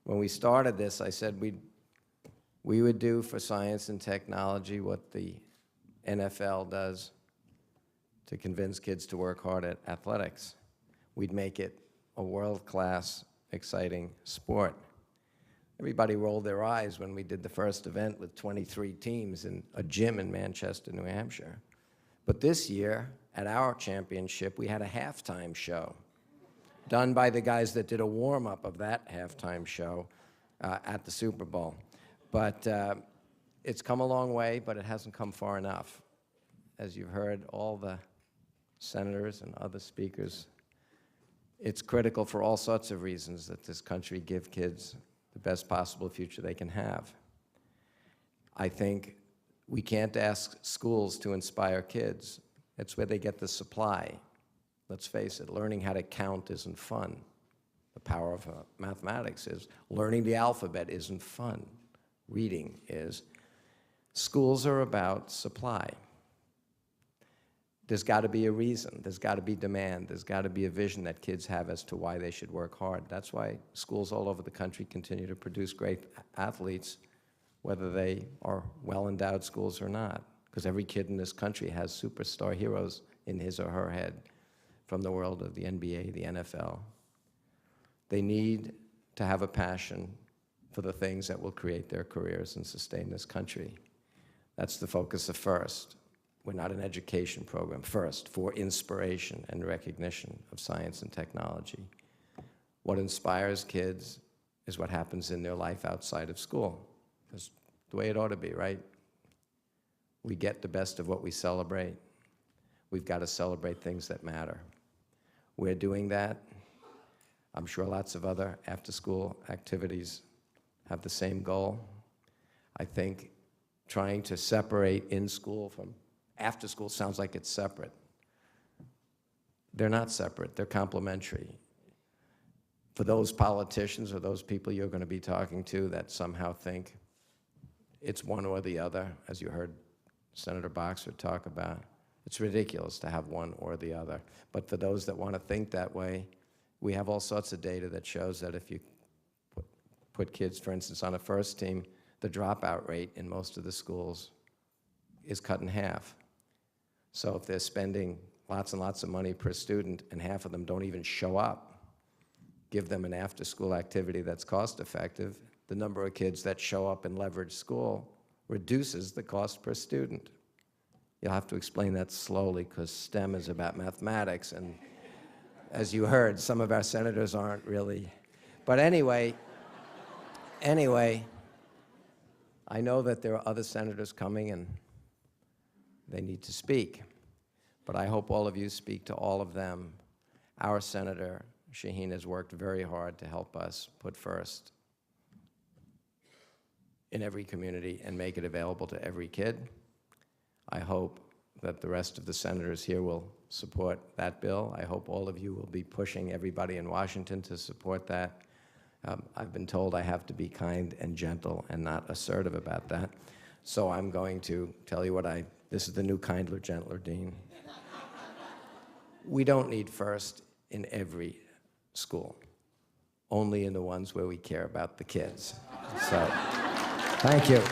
When we started this, I said we would do for science and technology what the NFL does to convince kids to work hard at athletics. We'd make it a world-class, exciting sport. Everybody rolled their eyes when we did the first event with 23 teams in a gym in Manchester, New Hampshire. But this year, at our championship, we had a halftime show done by the guys that did a warm-up of that halftime show at the Super Bowl. But it's come a long way, but it hasn't come far enough. As you've heard, all the senators and other speakers, it's critical for all sorts of reasons that this country give kids the best possible future they can have. I think we can't ask schools to inspire kids. It's where they get the supply. Let's face it, learning how to count isn't fun. The power of mathematics is. Learning the alphabet isn't fun. Reading is. Schools are about supply. There's got to be a reason. There's got to be demand. There's got to be a vision that kids have as to why they should work hard. That's why schools all over the country continue to produce great athletes, whether they are well-endowed schools or not, because every kid in this country has superstar heroes in his or her head from the world of the NBA, the NFL. They need to have a passion for the things that will create their careers and sustain this country. That's the focus of FIRST. We're not an education program. FIRST, for inspiration and recognition of science and technology. What inspires kids is what happens in their life outside of school. That's the way it ought to be, right? We get the best of what we celebrate. We've got to celebrate things that matter. We're doing that. I'm sure lots of other after-school activities have the same goal. I think trying to separate in-school from after-school sounds like it's separate. They're not separate. They're complementary. For those politicians or those people you're going to be talking to that somehow think it's one or the other, as you heard Senator Boxer talk about, it's ridiculous to have one or the other. But for those that want to think that way, we have all sorts of data that shows that if you put kids, for instance, on a FIRST team, the dropout rate in most of the schools is cut in half. So if they're spending lots and lots of money per student and half of them don't even show up, give them an after-school activity that's cost-effective, the number of kids that show up and leverage school reduces the cost per student. You'll have to explain that slowly because STEM is about mathematics, and as you heard, some of our senators aren't really. But anyway, I know that there are other senators coming and they need to speak, but I hope all of you speak to all of them. Our Senator Shaheen has worked very hard to help us put FIRST in every community and make it available to every kid. I hope that the rest of the senators here will support that bill. I hope all of you will be pushing everybody in Washington to support that. I've been told I have to be kind and gentle and not assertive about that. So I'm going to tell you this is the new kindler, gentler Dean. We don't need FIRST in every school, only in the ones where we care about the kids. So, thank you.